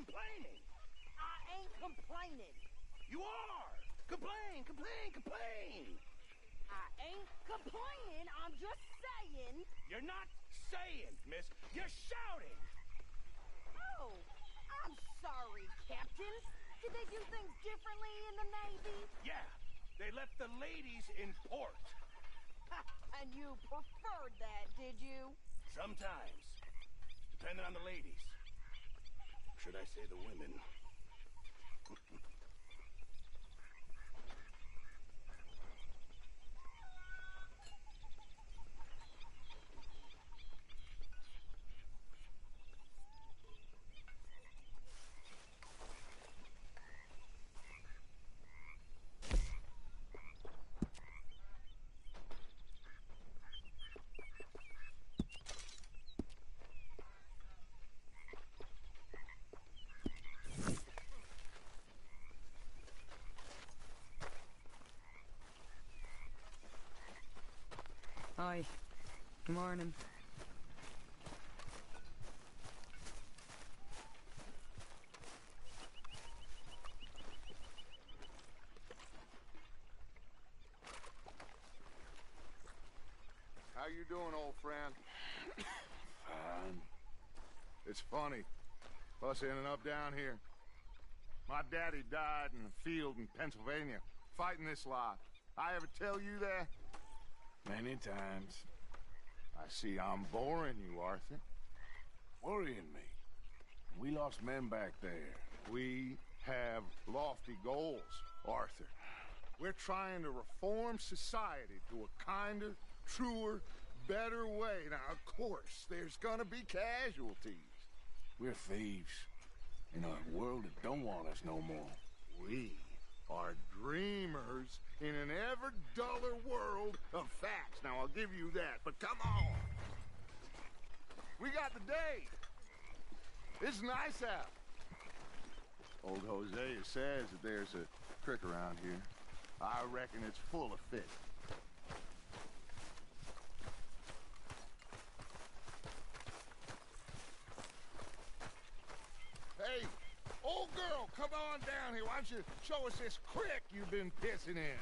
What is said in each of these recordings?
complaining. I ain't complaining. You are. Complain, complain, complain. I ain't complaining. I'm just saying. You're not saying, miss. You're shouting. Oh, I'm sorry, Captain. Did they do things differently in the Navy? Yeah, they left the ladies in port. And you preferred that, did you? Sometimes. Depending on the ladies. Should I say the women? Hi. Good morning. How you doing, old friend? Fine. It's funny. Us ending up down here. My daddy died in the field in Pennsylvania, fighting this lot. I ever tell you that? Many times. I see I'm boring you, Arthur. Worrying me. We lost men back there. We have lofty goals, Arthur. We're trying to reform society to a kinder, truer, better way. Now, of course, there's gonna be casualties. We're thieves. In a world that don't want us no more. We are dreamers in an ever duller world of facts. Now, I'll give you that, but come on. We got the day. It's nice out. Old Hosea says that there's a creek around here. I reckon it's full of fish. Hey, old girl, come on down here. Why don't you show us this creek you've been pissing in?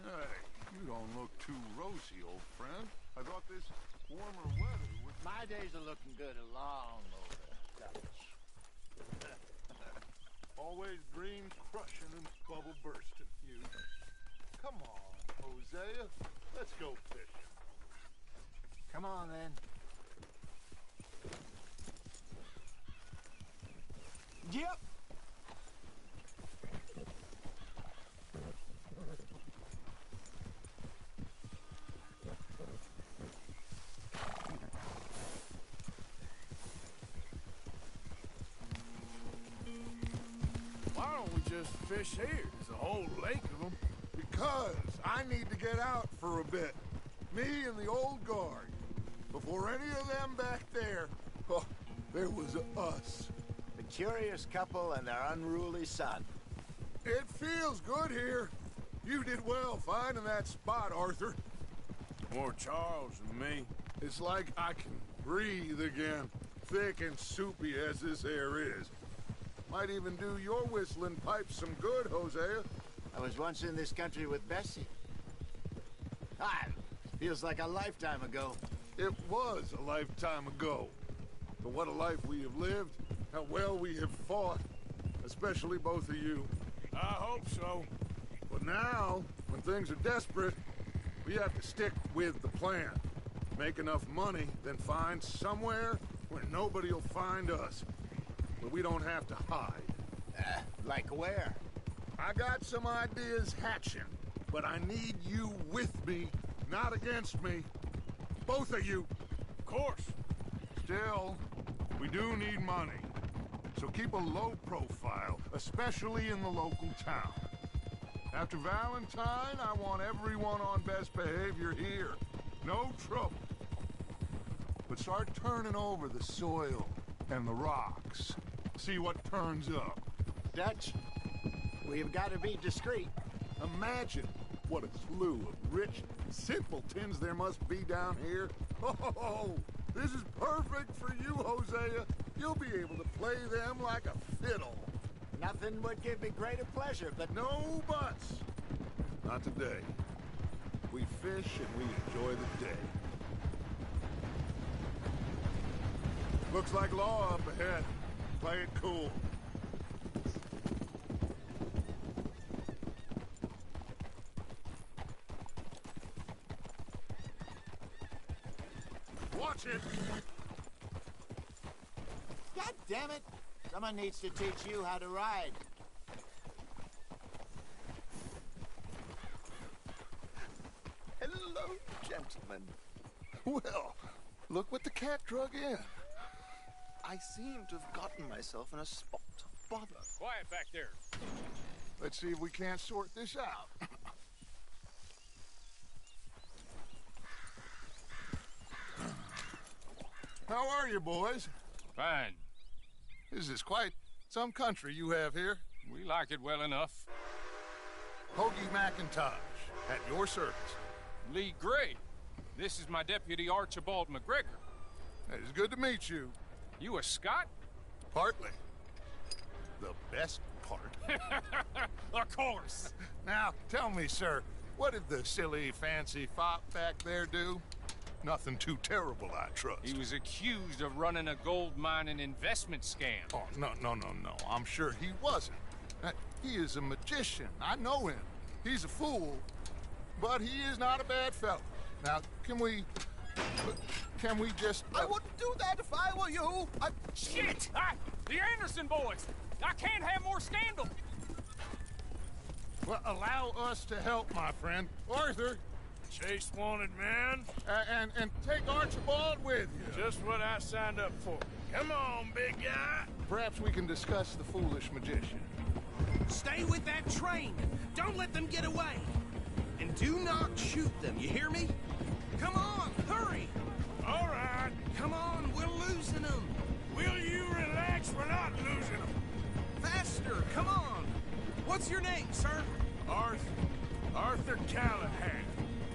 Hey, you don't look too rosy, old friend. I thought this warmer weather would... My days are looking good along over, Dutch. Always dreams crushing and bubble bursting, you. Come on, Hosea. Let's go fishing. Come on, then. Yep. Why don't we just fish here? There's a whole lake of them. Because I need to get out for a bit. Me and the old guard. Before any of them back there, oh, there was us. The curious couple and their unruly son. It feels good here. You did well finding that spot, Arthur. More Charles than me. It's like I can breathe again, thick and soupy as this air is. Might even do your whistling pipes some good, Hosea. I was once in this country with Bessie. Feels like a lifetime ago. It was a lifetime ago. But what a life we have lived. How well we have fought. Especially both of you. I hope so. But now, when things are desperate, we have to stick with the plan. Make enough money, then find somewhere where nobody will find us. Where we don't have to hide. Like where? I got some ideas hatching, but I need you with me, not against me. Both of you. Of course. Still, we do need money. So keep a low profile, especially in the local town. After Valentine, I want everyone on best behavior here. No trouble. But start turning over the soil and the rocks. See what turns up. Dutch, we've got to be discreet. Imagine what a slew of rich simpletons there must be down here. Oh, this is perfect for you, Hosea. You'll be able to play them like a fiddle. Nothing would give me greater pleasure, but No buts. Not today. We fish and we enjoy the day. Looks like law up ahead. Play it cool. Watch it! God damn it! Someone needs to teach you how to ride. Hello, gentlemen. Well, look what the cat drug in. I seem to have gotten myself in a spot of bother. Quiet back there. Let's see if we can't sort this out. How are you, boys? Fine. This is quite some country you have here. We like it well enough. Hoagie McIntosh, at your service. Lee Gray. This is my deputy Archibald McGregor. It's good to meet you. You a Scot? Partly. The best part. Of course. Now, tell me, sir, what did the silly, fancy fop back there do? Nothing too terrible, I trust. He was accused of running a gold mining investment scam. Oh, no. I'm sure he wasn't. He is a magician. I know him. He's a fool, but he is not a bad fellow. Now, can we just... I wouldn't do that if I were you. Shit! The Anderson boys! I can't have more scandal! Well, allow us to help, my friend. Arthur, Chase wanted man. and take Archibald with you. Just what I signed up for. Come on, big guy. Perhaps we can discuss the foolish magician. Stay with that train. Don't let them get away. And do not shoot them, you hear me? Come on, hurry! All right. Come on, we're losing them. Will you relax? We're not losing them. Faster, come on. What's your name, sir? Arthur Callahan.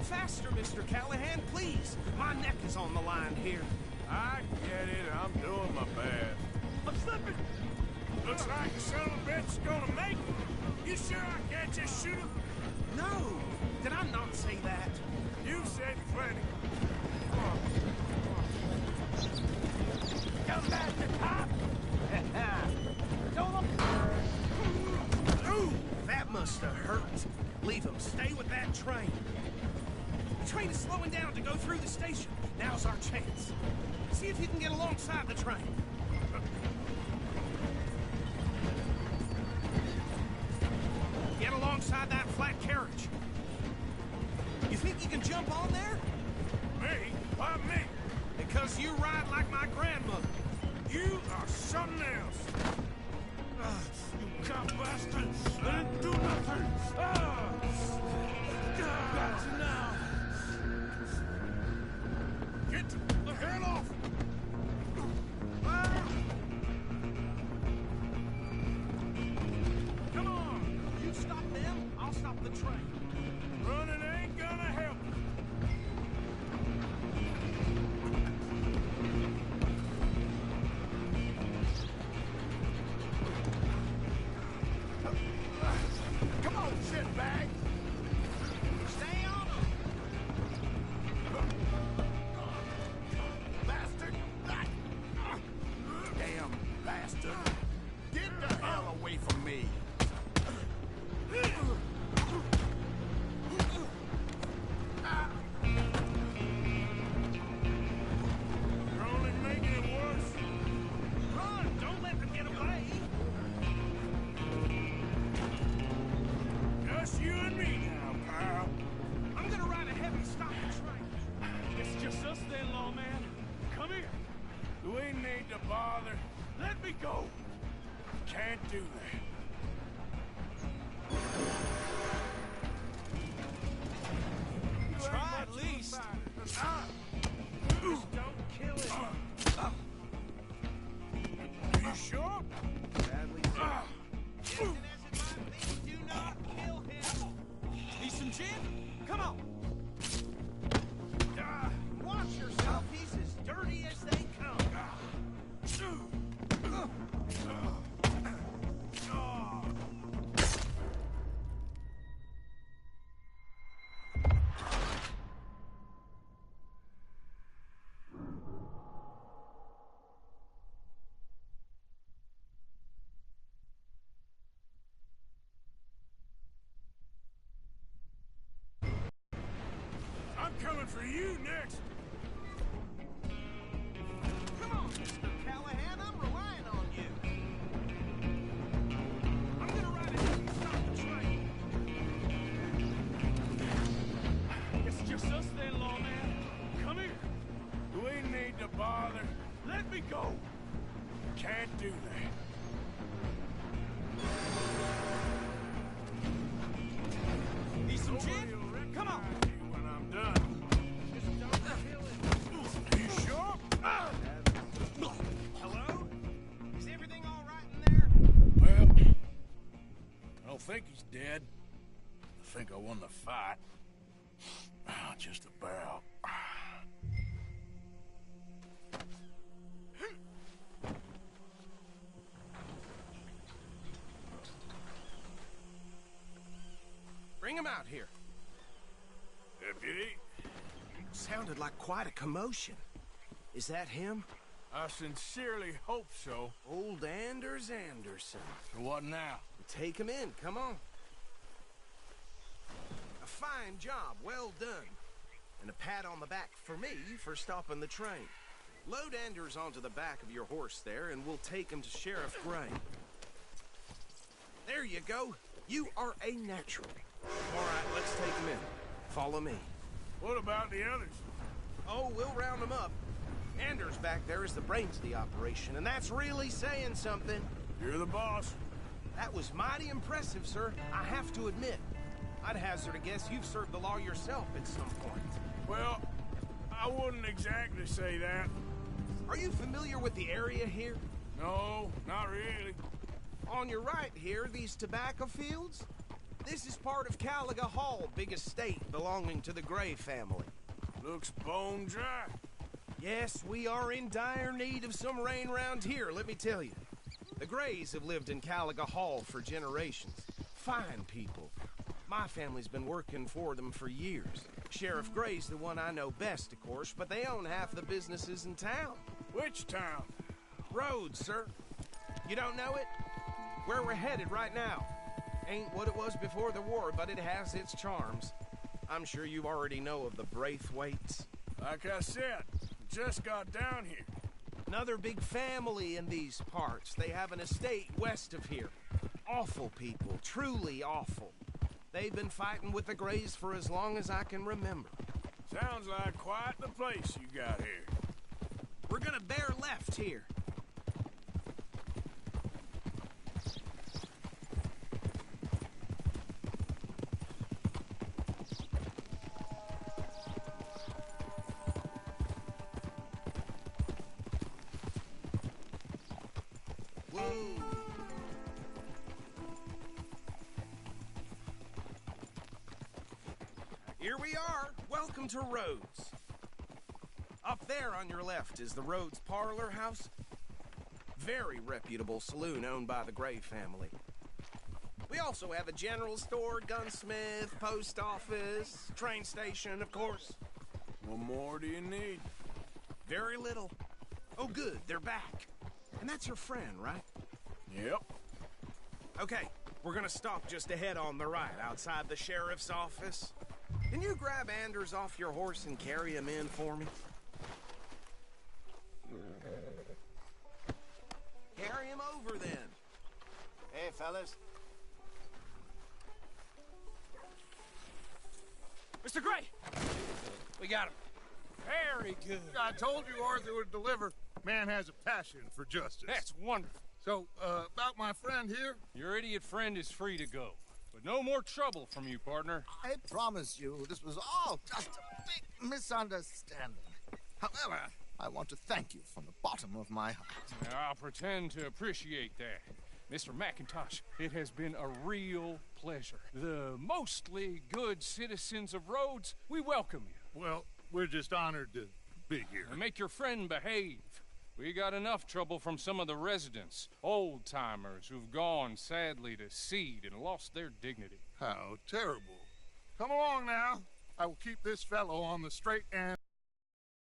Faster, Mr. Callahan, please. My neck is on the line here. I get it. I'm doing my best. I'm slipping. Looks like the son of a bitch's gonna make it. You sure I can't just shoot him? No, did I not say that? You said plenty. Come back to top! Ooh, that must have hurt. Leave him. Stay with that train. The train is slowing down to go through the station. Now's our chance. See if you can get alongside the train. Get alongside that flat carriage. You think you can jump on there? Me? Why me? Because you ride like my grandmother. You are something else. You cop bastard. I didn't do nothing. Gotcha now. Get the hell off. Come on. You stop them, I'll stop the train. Running ain't gonna help. Come on, shitbag! Stay on them. Bastard! Damn bastard! Get the hell away from me! You're only making it worse. Run, don't let them get away. Just you and me now, pal. I'm gonna ride ahead and stop the train. It's just us then, lawman. Come here. We ain't need to bother. Let me go. Can't do that. Try at least. Just don't kill him. You sure? Badly Innocent as it might be, do not kill him. Need some gin? Come on. Watch yourself. He's as dirty as they come. Oh, for you next. Come on, Mr. Callahan, I'm relying on you. I'm gonna ride ahead and stop the train. It's just us then, lawman. Come here. We need to bother. Let me go. Can't do that. Need some gin? Nobody will Come on. recognize you when I'm done. Just don't kill it. You sure? Hello? Is everything all right in there? Well, I don't think he's dead. I think I won the fight. Just about. Bring him out here. Deputy, Sounded like quite a commotion. Is that him? I sincerely hope so. Old Anders Anderson. So what now? Take him in, come on. A fine job, well done. And a pat on the back for me for stopping the train. Load Anders onto the back of your horse there, and we'll take him to Sheriff Gray. There you go. You are a natural. All right, let's take him in. Follow me. What about the others? Oh, we'll round them up. Anders back there is the brains of the operation, and that's really saying something. You're the boss. That was mighty impressive, sir. I have to admit. I'd hazard a guess you've served the law yourself at some point. Well, I wouldn't exactly say that. Are you familiar with the area here? No, not really. On your right here, these tobacco fields? This is part of Caliga Hall, big estate belonging to the Gray family. Looks bone dry. Yes, we are in dire need of some rain round here, let me tell you. The Grays have lived in Caliga Hall for generations. Fine people. My family's been working for them for years. Sheriff Gray's the one I know best, of course, but they own half the businesses in town. Which town? Rhodes, sir. You don't know it? Where we're headed right now. Ain't what it was before the war, but it has its charms. I'm sure you already know of the Braithwaites. Like I said, just got down here. Another big family in these parts. They have an estate west of here. Awful people, truly awful. They've been fighting with the Grays for as long as I can remember. Sounds like quite the place you got here. We're gonna bear left here. Here we are. Welcome to Rhodes. Up there on your left is the Rhodes Parlor House. Very reputable saloon owned by the Gray family. We also have a general store, gunsmith, post office, train station, of course. What more do you need? Very little. Oh, good, they're back. And that's your friend, right? Yep. Okay, we're gonna stop just ahead on the right, outside the sheriff's office. Can you grab Anders off your horse and carry him in for me? Carry him over, then. Hey, fellas. Mr. Gray! We got him. Very good. I told you Arthur would deliver. Man has a passion for justice. That's wonderful. So, about my friend here? Your idiot friend is free to go. But no more trouble from you, partner. I promise you, this was all just a big misunderstanding. However, I want to thank you from the bottom of my heart. I'll pretend to appreciate that. Mr. McIntosh, it has been a real pleasure. The mostly good citizens of Rhodes, we welcome you. Well, we're just honored to be here. And make your friend behave. We got enough trouble from some of the residents, old-timers who've gone, sadly, to seed and lost their dignity. How terrible. Come along now. I will keep this fellow on the straight and...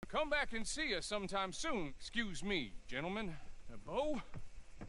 Come back and see us sometime soon. Excuse me, gentlemen. Bo,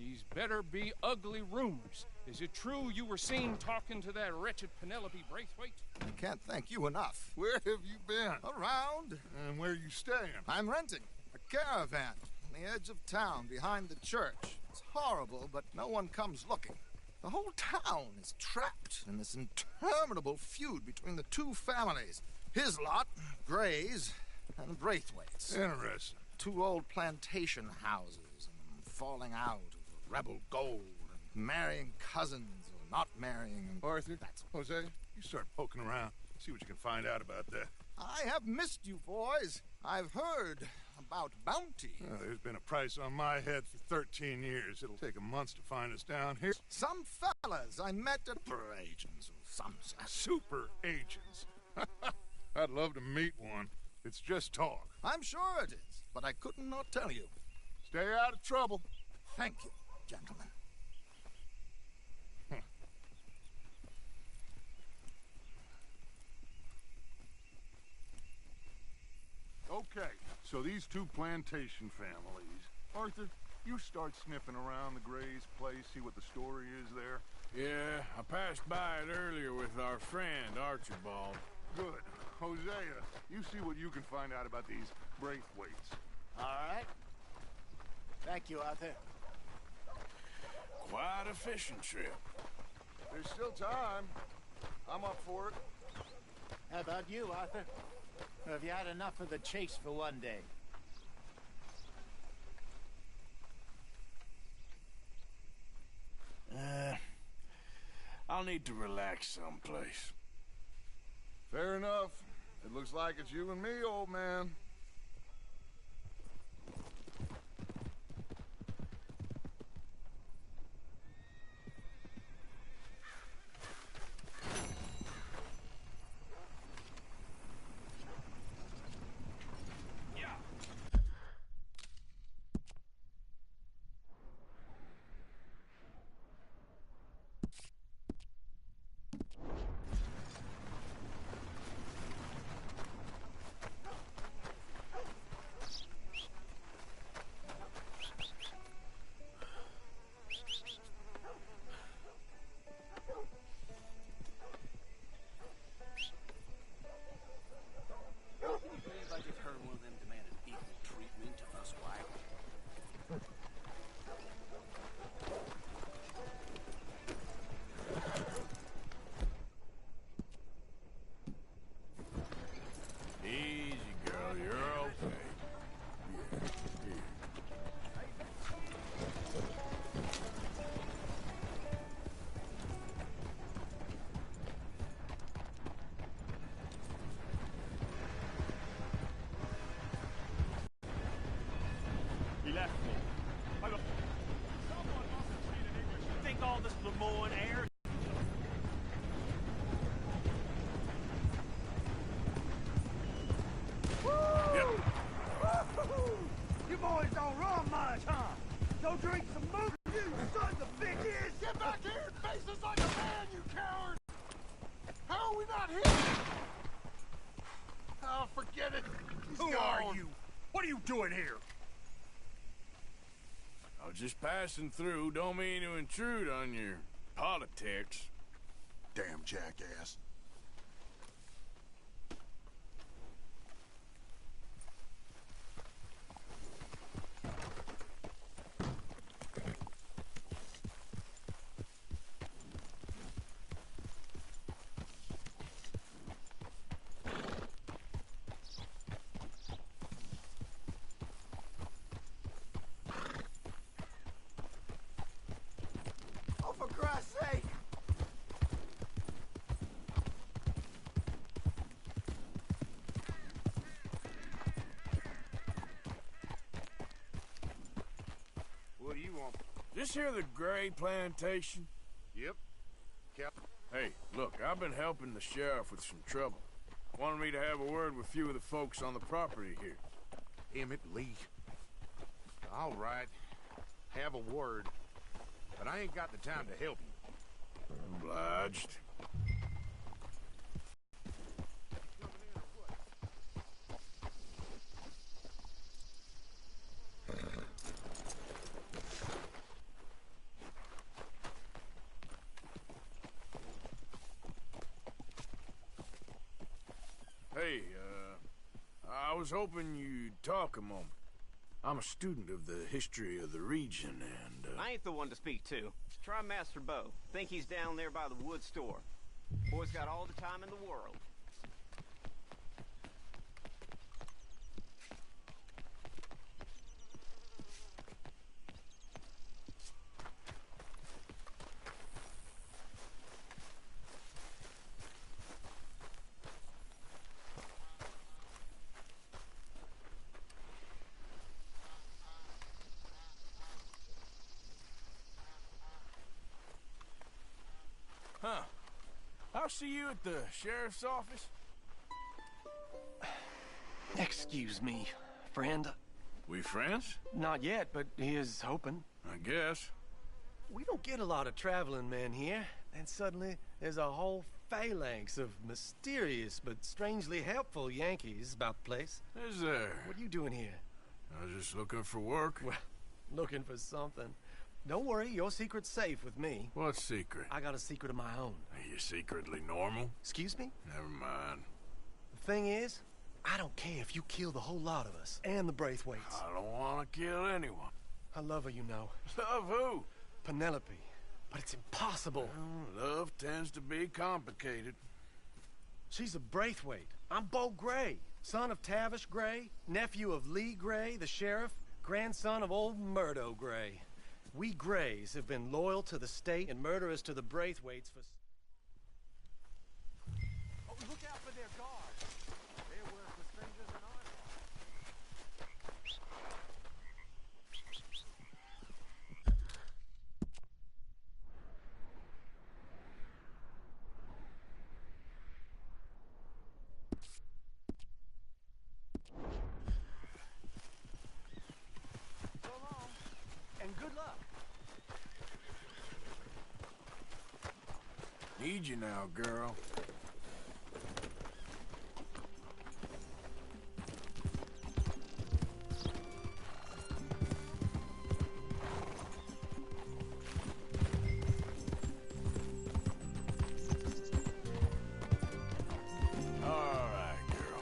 These better be ugly rumors. Is it true you were seen talking to that wretched Penelope Braithwaite? I can't thank you enough. Where have you been? Around. And where are you staying? I'm renting a caravan on the edge of town behind the church. It's horrible, but no one comes looking. The whole town is trapped in this interminable feud between the two families. His lot, Gray's, and Braithwaite's. Interesting. Two old plantation houses, and falling out over rebel gold, and marrying cousins or not marrying. And Arthur, Jose, you start poking around. See what you can find out about that. I have missed you, boys. I've heard about bounty. There's been a price on my head for 13 years. It'll take a month to find us down here. Some fellas I met at super agents or some such. Super agents. I'd love to meet one. It's just talk. I'm sure it is, but I couldn't not tell you. Stay out of trouble. Thank you, gentlemen. Okay, so these two plantation families. Arthur, you start sniffing around the Gray's place, see what the story is there. Yeah, I passed by it earlier with our friend, Archibald. Good. Hosea, you see what you can find out about these Braithwaites. All right. Thank you, Arthur. Quite a fishing trip. There's still time. I'm up for it. How about you, Arthur? Or have you had enough of the chase for one day? I'll need to relax someplace. Fair enough. It looks like it's you and me, old man. Easy, girl, you're okay. Here. He left me. Someone must have treated English. You think all this Lemoyne air? You boys don't run much, huh? Don't drink some moose, you sons of bitches! Get back here and face us like a man, you coward! How are we not here? Oh, forget it. Who are you? What are you doing here? I was just passing through. Don't mean to intrude on your politics. Damn jackass. Oh, for Christ's sake! What do you want? This here the Gray plantation? Yep. Captain. Hey, look, I've been helping the sheriff with some trouble. Wanted me to have a word with a few of the folks on the property here. Emmett Lee. All right. Have a word. But I ain't got the time to help you. Obliged. was hoping you'd talk a moment. I'm a student of the history of the region, and, I ain't the one to speak to. Try Master Bo. Think he's down there by the wood store. Boy's got all the time in the world. Huh. I'll see you at the sheriff's office. Excuse me, friend. We friends? Not yet, but he is hoping. I guess. We don't get a lot of traveling men here, and suddenly there's a whole phalanx of mysterious but strangely helpful Yankees about the place. Is there? What are you doing here? I was just looking for work. Well, looking for something. Don't worry, your secret's safe with me. What secret? I got a secret of my own. Are you secretly normal? Excuse me? Never mind. The thing is, I don't care if you kill the whole lot of us, and the Braithwaites. I don't want to kill anyone. I love her, you know. Love who? Penelope. But it's impossible. Well, love tends to be complicated. She's a Braithwaite. I'm Bo Gray, son of Tavish Gray, nephew of Lee Gray, the sheriff, grandson of old Murdo Gray. We Grays have been loyal to the state and murderers to the Braithwaites for... Oh, look out for their guards. They're worse for strangers than I are. So long, and good luck. Need you now, girl. All right, girl.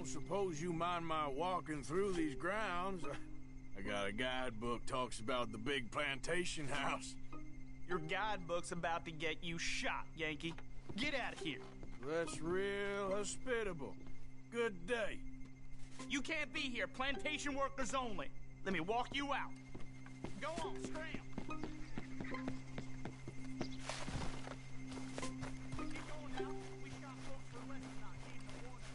don't suppose you mind my walking through these grounds? I got a guidebook talks about the big plantation house. Your guidebook's about to get you shot, Yankee. Get out of here. That's real hospitable. Good day. You can't be here. Plantation workers only. Let me walk you out. Go on, scram. Keep going now. We shot folks for less than not gave them a warning.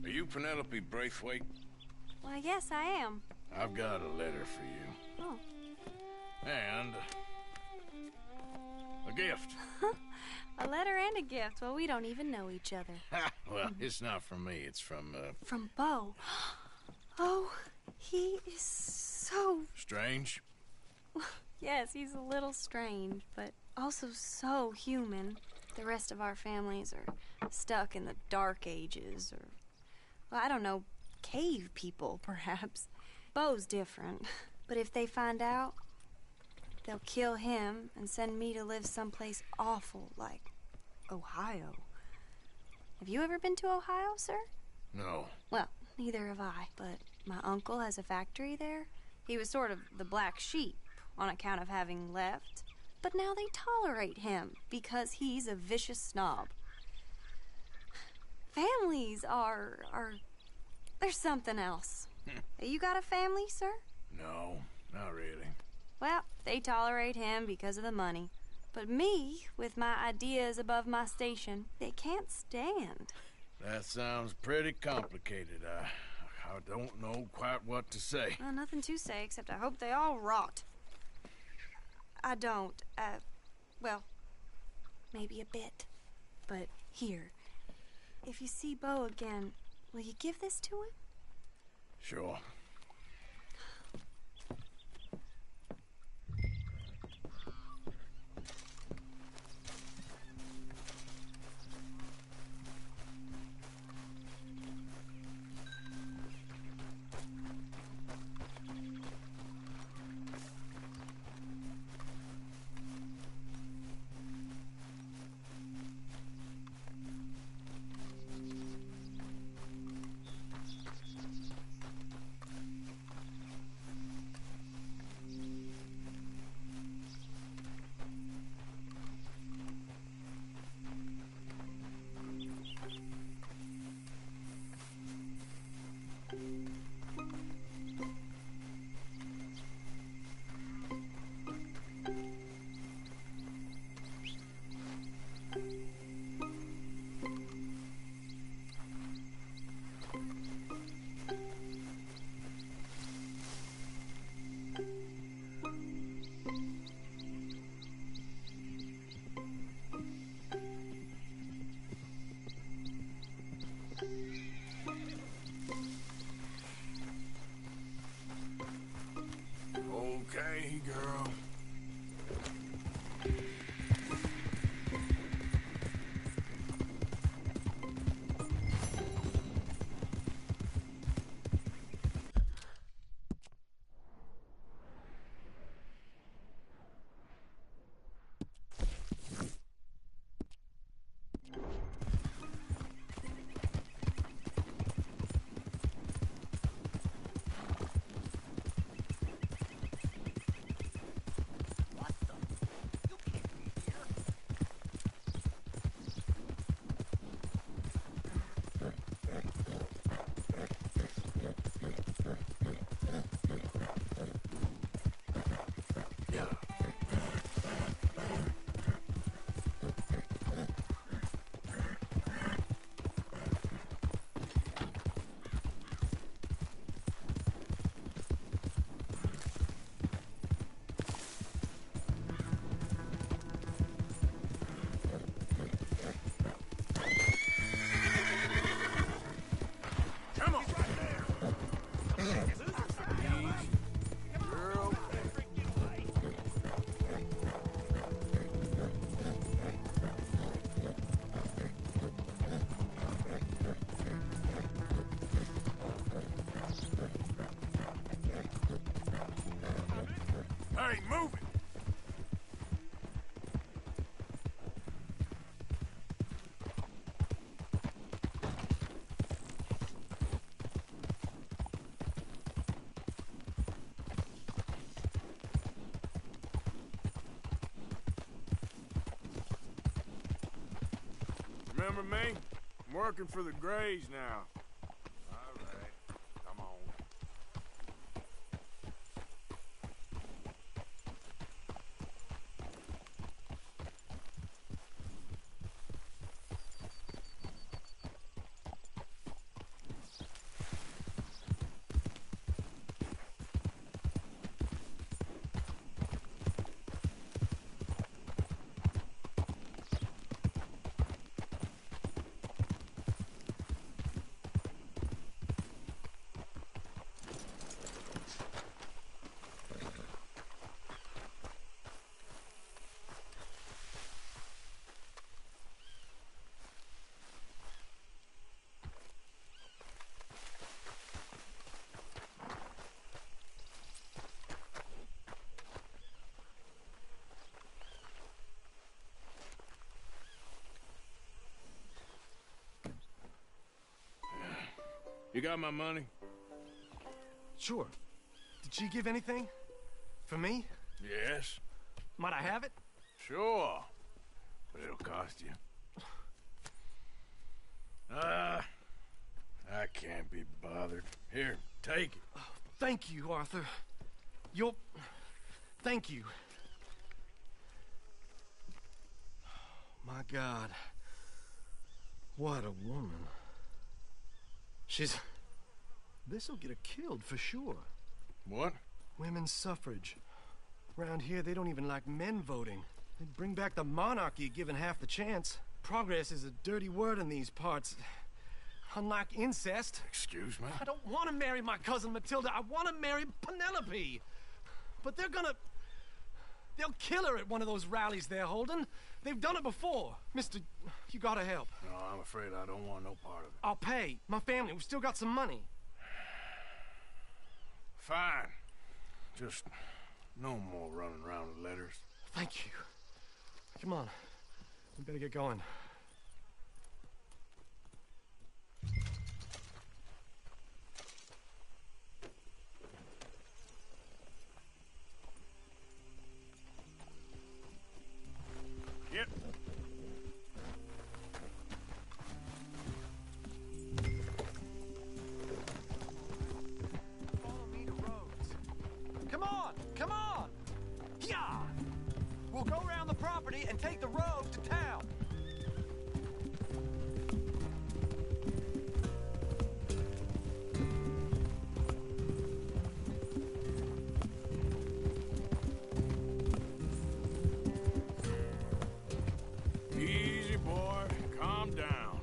Are you Penelope Braithwaite? Well, yes, I am. I've got a letter for you. Oh. And a gift. A letter and a gift. Well, we don't even know each other. Well, it's not from me. It's from, From Bo. Oh, he is so... Strange? Yes, he's a little strange, but also so human. The rest of our families are stuck in the Dark Ages, or, well, I don't know, cave people, perhaps. Bo's different, but if they find out, they'll kill him and send me to live someplace awful like Ohio. Have you ever been to Ohio, sir? No. Well, neither have I, but my uncle has a factory there. He was sort of the black sheep on account of having left, but now they tolerate him because he's a vicious snob. Families are there's something else. You got a family, sir? No, not really. Well, they tolerate him because of the money. But me, with my ideas above my station, they can't stand. That sounds pretty complicated. I don't know quite what to say. Well, nothing to say, except I hope they all rot. I don't, well, maybe a bit. But here, if you see Bo again, will you give this to him? Sure. Gray, move it! Remember me? I'm working for the Grays now. All right. Come on. You got my money? Sure. Did she give anything? For me? Yes. Might I have it? Sure. But it'll cost you. I can't be bothered. Here, take it. Oh, thank you, Arthur. Thank you. My God. What a woman. This'll get her killed for sure. What? Women's suffrage. Around here, they don't even like men voting. They'd bring back the monarchy given half the chance. Progress is a dirty word in these parts. Unlike incest. Excuse me? I don't want to marry my cousin Matilda. I want to marry Penelope. But they'll kill her at one of those rallies they're holding. They've done it before. Mister, you gotta help. No, I'm afraid I don't want no part of it. I'll pay. My family, we've still got some money. Fine. Just no more running around with letters. Thank you. Come on. We better get going. Yep. Follow me to Rhodes. Come on! Come on! Yeah! We'll go around the property and take the road to town. Easy, boy. Calm down.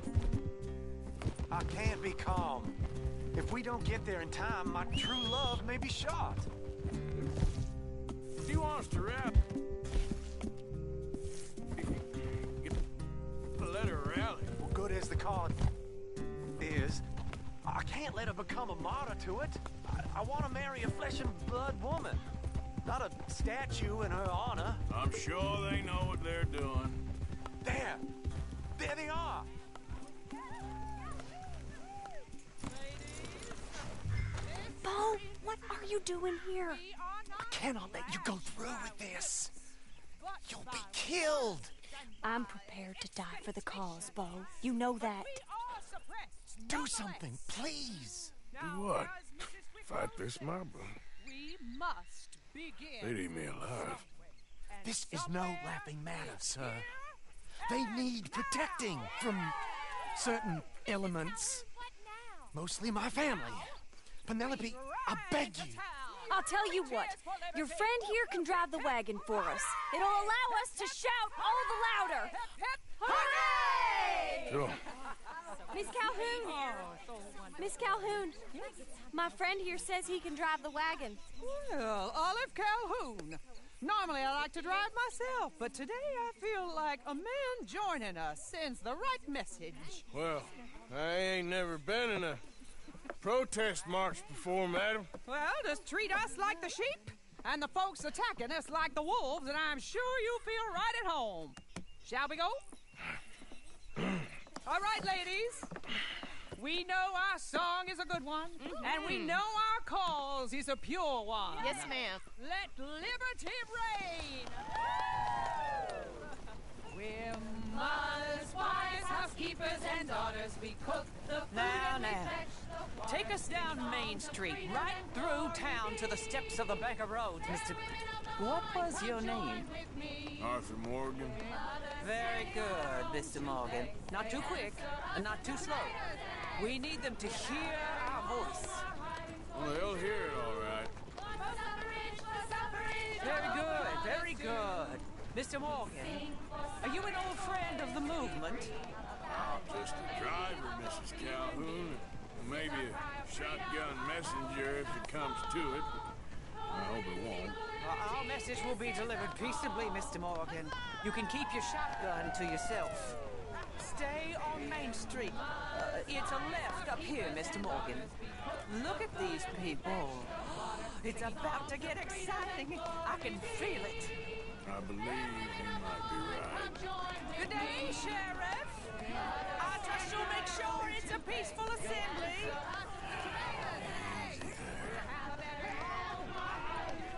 I can't be calm. If we don't get there in time, my true love may be shot. He wants to rap. Let her rally. Well, good as the cause is, I can't let her become a martyr to it. I want to marry a flesh and blood woman, not a statue in her honor. I'm sure they know what they're doing. There they are. Bo, what are you doing here? I cannot let you go through with this. You'll be killed. I'm prepared to die for the cause, Bo. You know that. Do something, please. Do what? Fight this mob? We must begin. They'd eat me alive. This is no laughing matter, sir. They need protecting from certain elements. Mostly my family. Penelope, I beg you. I'll tell you what. Your friend here can drive the wagon for us. It'll allow us to shout all the louder. Hooray! Sure. Miss Calhoun. Miss Calhoun. My friend here says he can drive the wagon. Well, Olive Calhoun. Normally I like to drive myself, but today I feel like a man joining us sends the right message. Well, I ain't never been in a protest march before, madam. Well, just treat us like the sheep, and the folks attacking us like the wolves, and I'm sure you feel right at home. Shall we go? All right, ladies. We know our song is a good one, and we know our cause is a pure one. Yes, ma'am. Let liberty reign! We're mothers, wives, housekeepers, and daughters. We cook the food and we fetch the water. Take us down Main Street, right through town to the steps of the Bank of Rhodes, Mr. What was your name? Arthur Morgan. Very good, Mr. Morgan. Not too quick, and not too slow. We need them to hear our voice. Well, they'll hear it all right. Very good, very good. Mr. Morgan, are you an old friend of the movement? I'm just a driver, Mrs. Calhoun. Maybe a shotgun messenger if it comes to it. I hope it won't. Our message will be delivered peaceably, Mr. Morgan. You can keep your shotgun to yourself. Stay on Main Street. It's a left up here, Mr. Morgan. Look at these people. It's about to get exciting. I can feel it. I believe you might be right. Good day, Sheriff. I trust you'll make sure it's a peaceful assembly.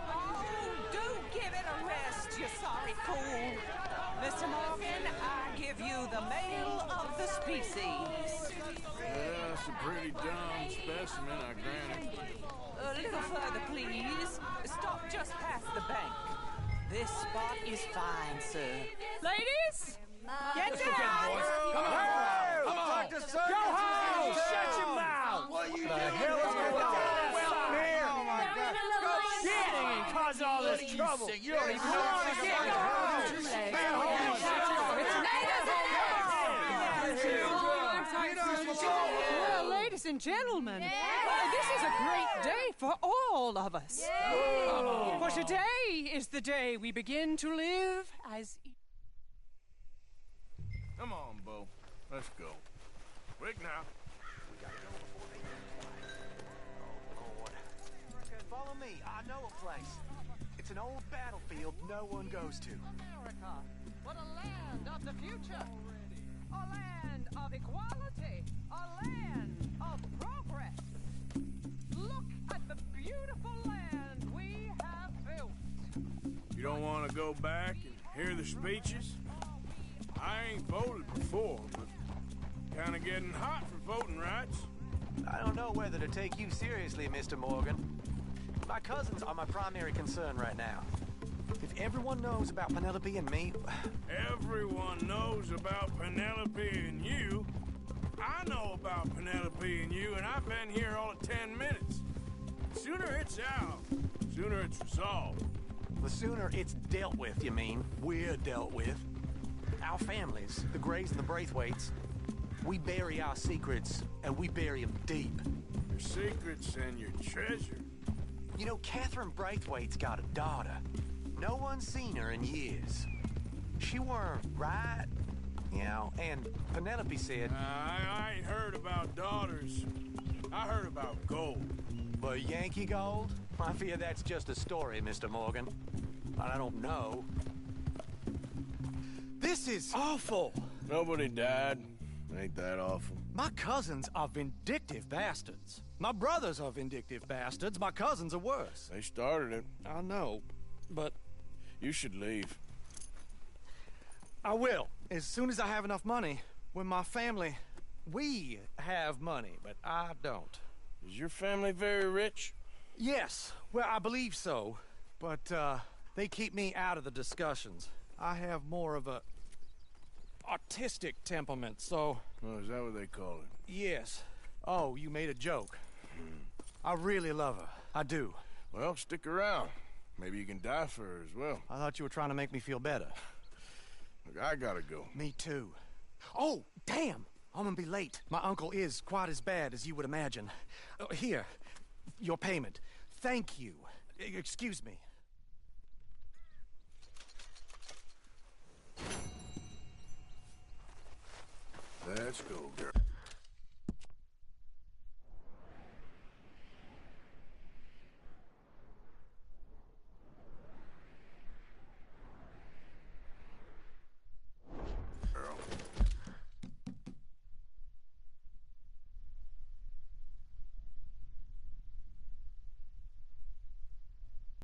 Oh, do give it a rest, you sorry fool. Mr. Morgan, I give you the male of the species. Yeah, that's a pretty dumb specimen, I grant it. A little further, please. Stop just past the bank. This spot is fine, sir. Ladies, get down! Come on! Go home! Shut your mouth! What are you doing? The hell is going on here? Oh my God! Go shit and cause all this trouble. You don't even know what to get. Well, ladies and gentlemen, this is a great day for all of us. For today is the day we begin to live as... Come on, Bo. Let's go. Quick now. Follow me. I know a place. It's an old battlefield no one goes to. America, what a land of the future. A land of equality. A land of progress. Look at the beautiful land we have built. You don't want to go back and hear the speeches? I ain't voted before, but kind of getting hot for voting rights. I don't know whether to take you seriously, Mr. Morgan. My cousins are my primary concern right now. If everyone knows about Penelope and me... Everyone knows about Penelope and you. I know about Penelope and you, and I've been here all of 10 minutes. Sooner it's out, sooner it's resolved. The sooner it's dealt with, you mean? We're dealt with. Our families, the Grays and the Braithwaites, we bury our secrets, and we bury them deep. Your secrets and your treasure. You know, Catherine Braithwaite's got a daughter. No one's seen her in years. She weren't right, you know, and Penelope said... I ain't heard about daughters. I heard about gold. But Yankee gold? I fear that's just a story, Mr. Morgan. I don't know. This is awful. Nobody died. Ain't that awful? My cousins are vindictive bastards. My brothers are vindictive bastards. My cousins are worse. They started it. I know, but... You should leave. I will, as soon as I have enough money. When my family... We have money, but I don't. Is your family very rich? Yes, well, I believe so. But, they keep me out of the discussions. I have more of a... artistic temperament, so... Oh, is that what they call it? Yes. Oh, you made a joke. I really love her. I do. Well, stick around. Maybe you can die for her as well. I thought you were trying to make me feel better. Look, I gotta go. Me too. Oh, damn! I'm gonna be late. My uncle is quite as bad as you would imagine. Here, your payment. Thank you. Excuse me. Let's go, girl.